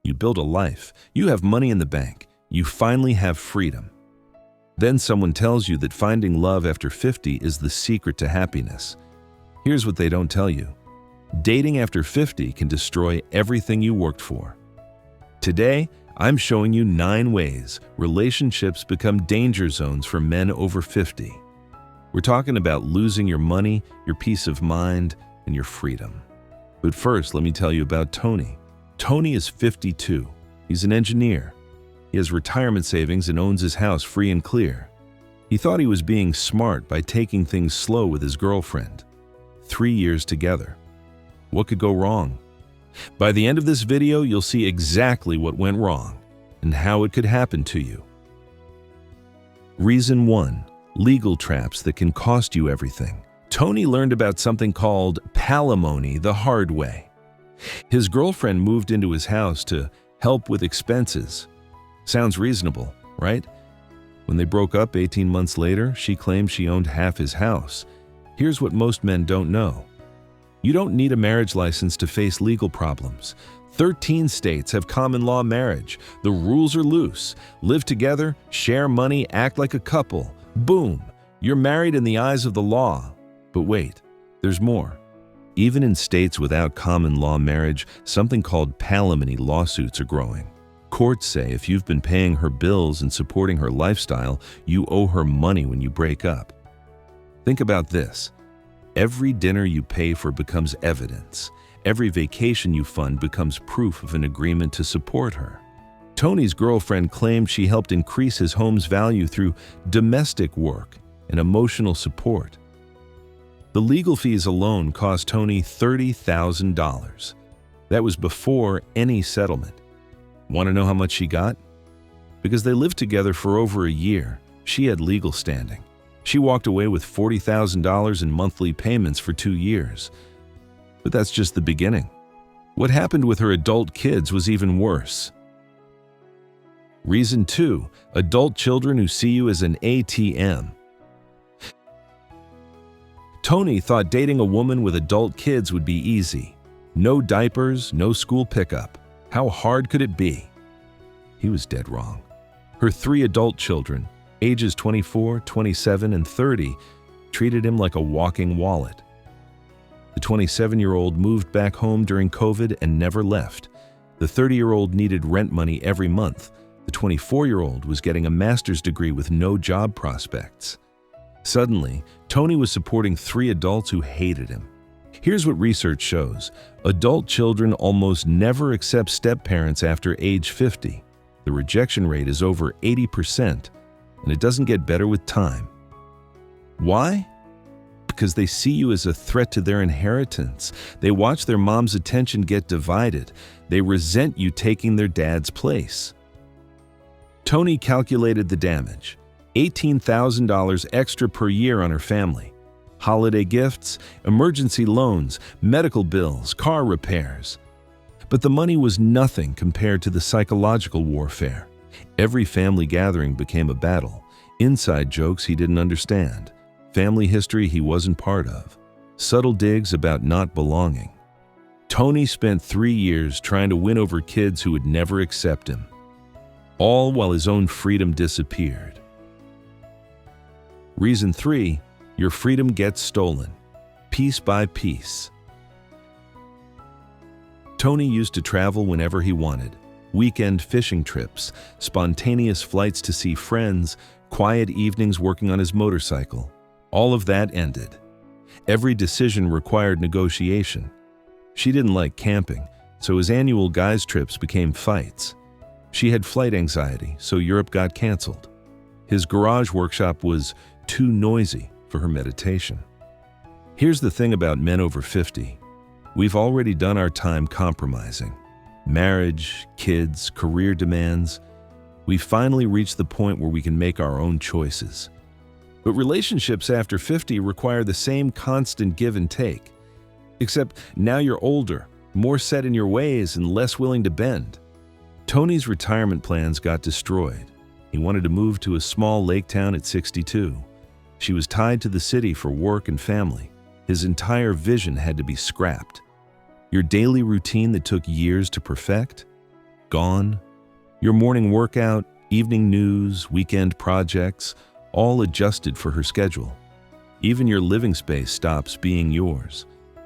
You build a life. You have money in the bank. You finally have freedom. Then someone tells you that finding love after 50 is the secret to happiness. Here's what they don't tell you. Dating after 50 can destroy everything you worked for. Today, I'm showing you 9 ways relationships become danger zones for men over 50. We're talking about losing your money, your peace of mind, and your freedom. But first, let me tell you about Tony. Tony is 52. He's an engineer. He has retirement savings and owns his house free and clear. He thought he was being smart by taking things slow with his girlfriend. 3 years together. What could go wrong? By the end of this video, you'll see exactly what went wrong and how it could happen to you. Reason 1. Legal traps that can cost you everything. Tony learned about something called palimony the hard way. His girlfriend moved into his house to help with expenses. Sounds reasonable, right? When they broke up 18 months later, she claimed she owned half his house. Here's what most men don't know. You don't need a marriage license to face legal problems. 13 states have common law marriage. The rules are loose. Live together, share money, act like a couple. Boom, you're married in the eyes of the law. But wait, there's more. Even in states without common law marriage, something called palimony lawsuits are growing. Courts say if you've been paying her bills and supporting her lifestyle, you owe her money when you break up. Think about this. Every dinner you pay for becomes evidence. Every vacation you fund becomes proof of an agreement to support her. Tony's girlfriend claimed she helped increase his home's value through domestic work and emotional support. The legal fees alone cost Tony $30,000. That was before any settlement. Want to know how much she got? Because they lived together for over a year, she had legal standing. She walked away with $40,000 in monthly payments for 2 years. But that's just the beginning. What happened with her adult kids was even worse. Reason 2. Adult children who see you as an ATM. Tony thought dating a woman with adult kids would be easy. No diapers, no school pickup. How hard could it be? He was dead wrong. Her 3 adult children, ages 24, 27, and 30, treated him like a walking wallet. The 27-year-old moved back home during COVID and never left. The 30-year-old needed rent money every month. The 24-year-old was getting a master's degree with no job prospects. Suddenly, Tony was supporting 3 adults who hated him. Here's what research shows. Adult children almost never accept step-parents after age 50. The rejection rate is over 80%, and it doesn't get better with time. Why? Because they see you as a threat to their inheritance. They watch their mom's attention get divided. They resent you taking their dad's place. Tony calculated the damage. $18,000 extra per year on her family. Holiday gifts, emergency loans, medical bills, car repairs. But the money was nothing compared to the psychological warfare. Every family gathering became a battle. Inside jokes he didn't understand. Family history he wasn't part of. Subtle digs about not belonging. Tony spent 3 years trying to win over kids who would never accept him. All while his own freedom disappeared. Reason 3. Your freedom gets stolen. Piece by piece. Tony used to travel whenever he wanted. Weekend fishing trips, spontaneous flights to see friends, quiet evenings working on his motorcycle. All of that ended. Every decision required negotiation. She didn't like camping, so his annual guys' trips became fights. She had flight anxiety, so Europe got canceled. His garage workshop was too noisy for her meditation. Here's the thing about men over 50. We've already done our time compromising. Marriage, kids, career demands. We finally reached the point where we can make our own choices. But relationships after 50 require the same constant give and take. Except now you're older, more set in your ways, and less willing to bend. Tony's retirement plans got destroyed. He wanted to move to a small lake town at 62. She was tied to the city for work and family. His entire vision had to be scrapped. Your daily routine that took years to perfect? gone. Your morning workout, evening news, weekend projects, all adjusted for her schedule. Even your living space stops being yours.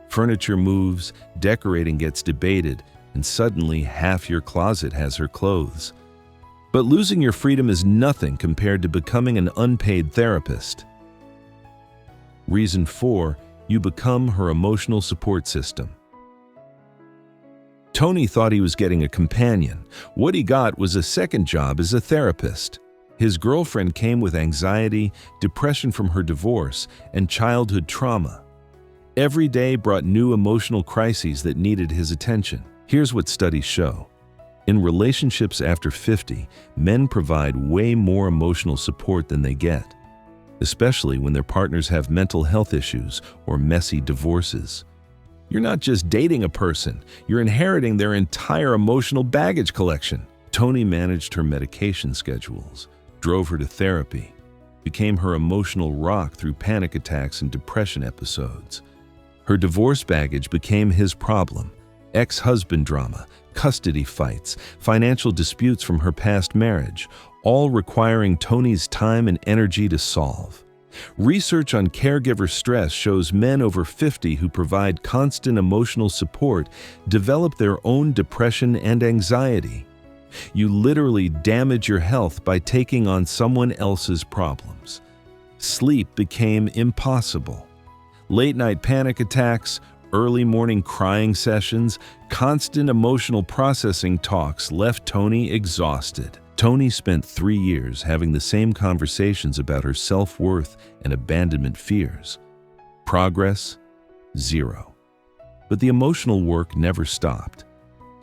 Furniture moves, decorating gets debated, and suddenly half your closet has her clothes. But losing your freedom is nothing compared to becoming an unpaid therapist. Reason 4, you become her emotional support system. Tony thought he was getting a companion. What he got was a second job as a therapist. His girlfriend came with anxiety, depression from her divorce, and childhood trauma. Every day brought new emotional crises that needed his attention. Here's what studies show. In relationships after 50, men provide way more emotional support than they get, especially when their partners have mental health issues or messy divorces. You're not just dating a person, you're inheriting their entire emotional baggage collection. Tony managed her medication schedules, drove her to therapy, became her emotional rock through panic attacks and depression episodes. Her divorce baggage became his problem. Ex-husband drama, custody fights, financial disputes from her past marriage, all requiring Tony's time and energy to solve. Research on caregiver stress shows men over 50 who provide constant emotional support develop their own depression and anxiety. You literally damage your health by taking on someone else's problems. Sleep became impossible. Late-night panic attacks, early morning crying sessions, constant emotional processing talks left Tony exhausted. Tony spent 3 years having the same conversations about her self-worth and abandonment fears. Progress? Zero. But the emotional work never stopped.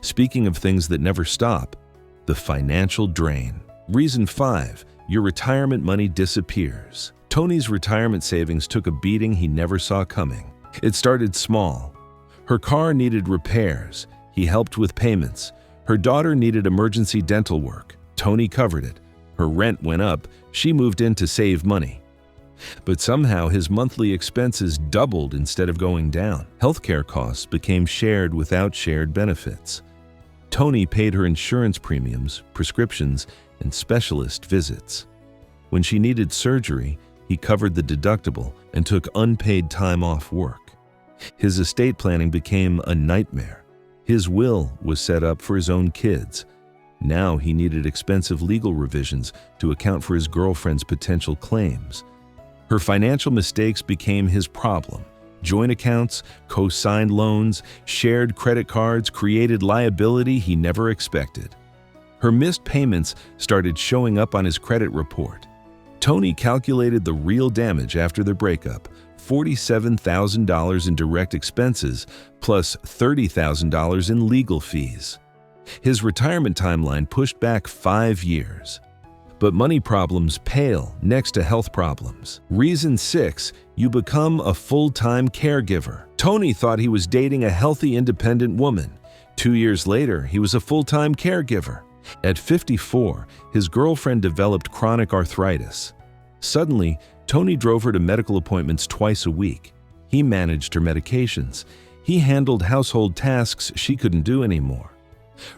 Speaking of things that never stop, the financial drain. Reason 5, your retirement money disappears. Tony's retirement savings took a beating he never saw coming. It started small. Her car needed repairs. He helped with payments. Her daughter needed emergency dental work. Tony covered it. Her rent went up. She moved in to save money. But somehow his monthly expenses doubled instead of going down. Healthcare costs became shared without shared benefits. Tony paid her insurance premiums, prescriptions, and specialist visits. When she needed surgery, he covered the deductible and took unpaid time off work. His estate planning became a nightmare. His will was set up for his own kids. Now he needed expensive legal revisions to account for his girlfriend's potential claims. Her financial mistakes became his problem. Joint accounts, co-signed loans, shared credit cards created liability he never expected. Her missed payments started showing up on his credit report. Tony calculated the real damage after their breakup: $47,000 in direct expenses plus $30,000 in legal fees. His retirement timeline pushed back 5 years. But money problems pale next to health problems. Reason 6, you become a full-time caregiver. Tony thought he was dating a healthy, independent woman. 2 years later, he was a full-time caregiver. At 54, his girlfriend developed chronic arthritis. Suddenly, Tony drove her to medical appointments twice a week. He managed her medications. He handled household tasks she couldn't do anymore.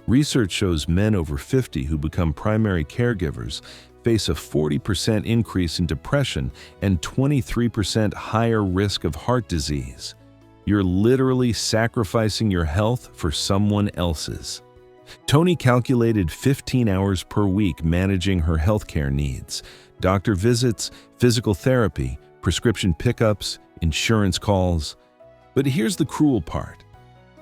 Research shows men over 50 who become primary caregivers face a 40% increase in depression and 23% higher risk of heart disease. You're literally sacrificing your health for someone else's. Tony calculated 15 hours per week managing her healthcare needs: doctor visits, physical therapy, prescription pickups, insurance calls. But here's the cruel part.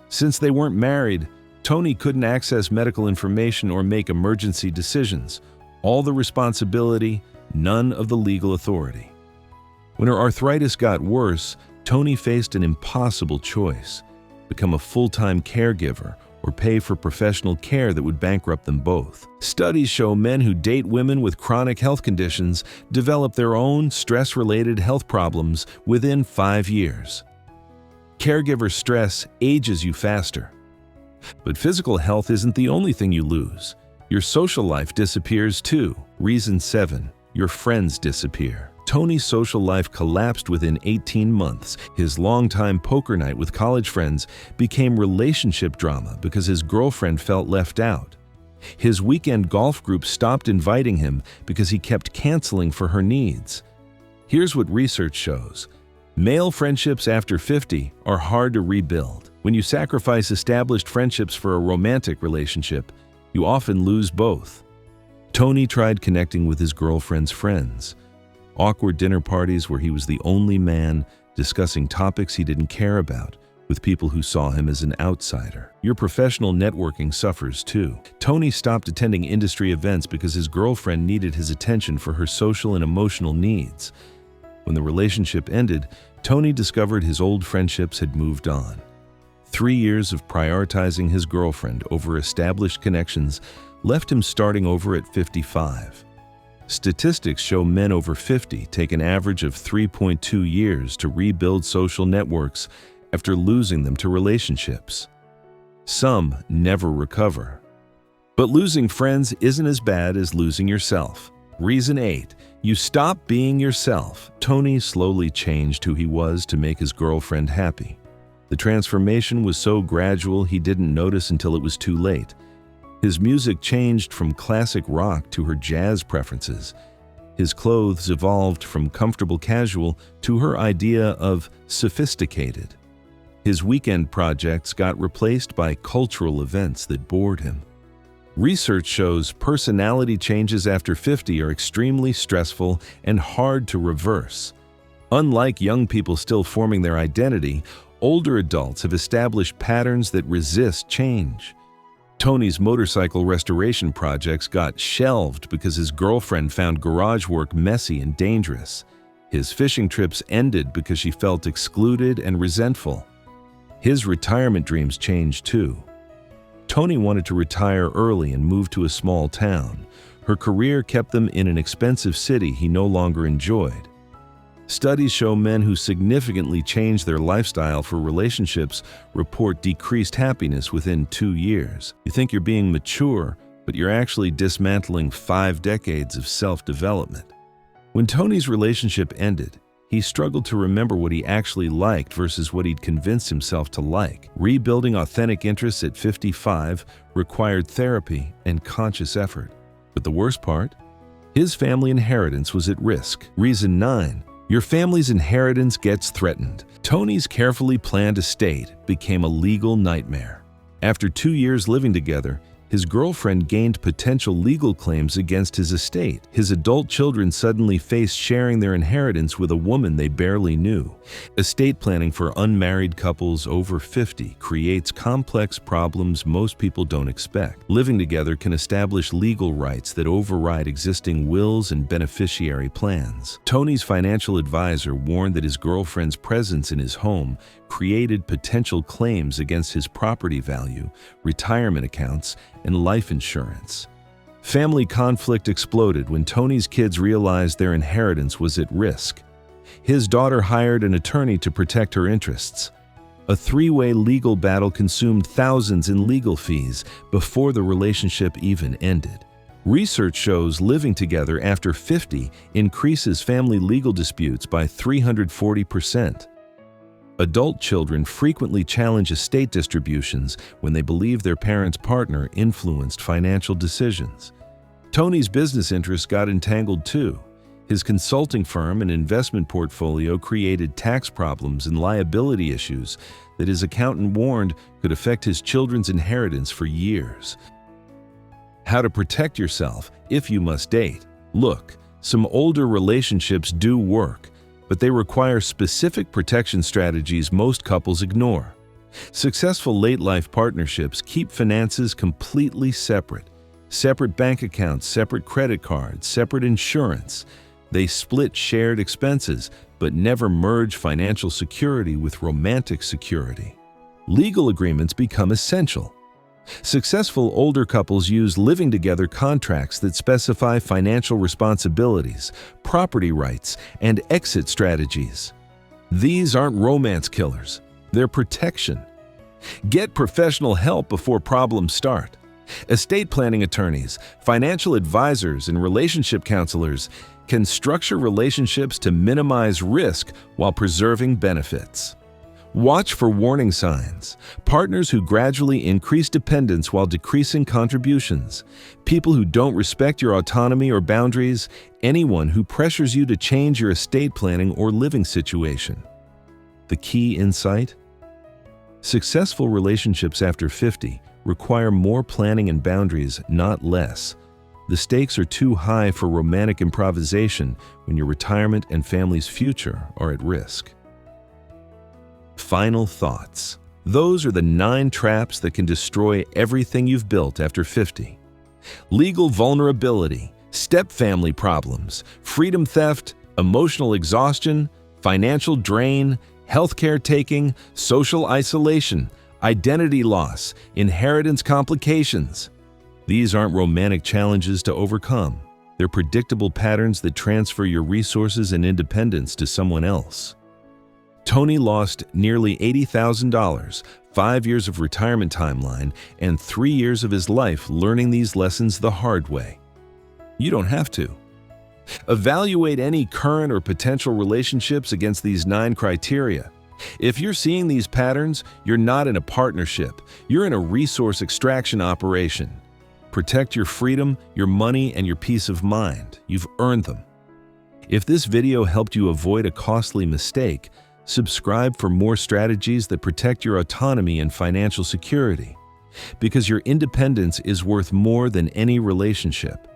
Since they weren't married, Tony couldn't access medical information or make emergency decisions. All the responsibility, none of the legal authority. When her arthritis got worse, Tony faced an impossible choice: become a full-time caregiver or pay for professional care that would bankrupt them both. Studies show men who date women with chronic health conditions develop their own stress-related health problems within 5 years. Caregiver stress ages you faster. But physical health isn't the only thing you lose. Your social life disappears too. Reason 7, your friends disappear. Tony's social life collapsed within 18 months. His longtime poker night with college friends became relationship drama because his girlfriend felt left out. His weekend golf group stopped inviting him because he kept canceling for her needs. Here's what research shows. Male friendships after 50 are hard to rebuild. When you sacrifice established friendships for a romantic relationship, you often lose both. Tony tried connecting with his girlfriend's friends. Awkward dinner parties where he was the only man, discussing topics he didn't care about, with people who saw him as an outsider. Your professional networking suffers too. Tony stopped attending industry events because his girlfriend needed his attention for her social and emotional needs. When the relationship ended, Tony discovered his old friendships had moved on. 3 years of prioritizing his girlfriend over established connections left him starting over at 55. Statistics show men over 50 take an average of 3.2 years to rebuild social networks after losing them to relationships. Some never recover. But losing friends isn't as bad as losing yourself. Reason 8. You stop being yourself. Tony slowly changed who he was to make his girlfriend happy. The transformation was so gradual he didn't notice until it was too late. His music changed from classic rock to her jazz preferences. His clothes evolved from comfortable casual to her idea of sophisticated. His weekend projects got replaced by cultural events that bored him. Research shows personality changes after 50 are extremely stressful and hard to reverse. Unlike young people still forming their identity, older adults have established patterns that resist change. Tony's motorcycle restoration projects got shelved because his girlfriend found garage work messy and dangerous. His fishing trips ended because she felt excluded and resentful. His retirement dreams changed too. Tony wanted to retire early and move to a small town. Her career kept them in an expensive city he no longer enjoyed. Studies show men who significantly change their lifestyle for relationships report decreased happiness within 2 years. You think you're being mature, but you're actually dismantling 5 decades of self-development. When Tony's relationship ended, he struggled to remember what he actually liked versus what he'd convinced himself to like. Rebuilding authentic interests at 55 required therapy and conscious effort. But the worst part? His family inheritance was at risk. Reason 9. Your family's inheritance gets threatened. Tony's carefully planned estate became a legal nightmare. After 2 years living together, his girlfriend gained potential legal claims against his estate. His adult children suddenly faced sharing their inheritance with a woman they barely knew. Estate planning for unmarried couples over 50 creates complex problems most people don't expect. Living together can establish legal rights that override existing wills and beneficiary plans. Tony's financial advisor warned that his girlfriend's presence in his home created potential claims against his property value, retirement accounts, and life insurance. Family conflict exploded when Tony's kids realized their inheritance was at risk. His daughter hired an attorney to protect her interests. A 3-way legal battle consumed thousands in legal fees before the relationship even ended. Research shows living together after 50 increases family legal disputes by 340%. Adult children frequently challenge estate distributions when they believe their parents' partner influenced financial decisions. Tony's business interests got entangled too. His consulting firm and investment portfolio created tax problems and liability issues that his accountant warned could affect his children's inheritance for years. How to protect yourself if you must date. Look, some older relationships do work, but they require specific protection strategies most couples ignore. Successful late-life partnerships keep finances completely separate. Separate bank accounts, separate credit cards, separate insurance. They split shared expenses, but never merge financial security with romantic security. Legal agreements become essential. Successful older couples use living together contracts that specify financial responsibilities, property rights, and exit strategies. These aren't romance killers, they're protection. Get professional help before problems start. Estate planning attorneys, financial advisors, and relationship counselors can structure relationships to minimize risk while preserving benefits. Watch for warning signs: partners who gradually increase dependence while decreasing contributions, people who don't respect your autonomy or boundaries, anyone who pressures you to change your estate planning or living situation. The key insight? Successful relationships after 50 require more planning and boundaries, not less. The stakes are too high for romantic improvisation when your retirement and family's future are at risk. Final thoughts. Those are the 9 traps that can destroy everything you've built after 50. Legal vulnerability, step-family problems, freedom theft, emotional exhaustion, financial drain, healthcare taking, social isolation, identity loss, inheritance complications. These aren't romantic challenges to overcome. They're predictable patterns that transfer your resources and independence to someone else. Tony lost nearly $80,000, 5 years of retirement timeline, and 3 years of his life learning these lessons the hard way. You don't have to. Evaluate any current or potential relationships against these 9 criteria. If you're seeing these patterns, you're not in a partnership. You're in a resource extraction operation. Protect your freedom, your money, and your peace of mind. You've earned them. If this video helped you avoid a costly mistake, subscribe for more strategies that protect your autonomy and financial security. Because your independence is worth more than any relationship.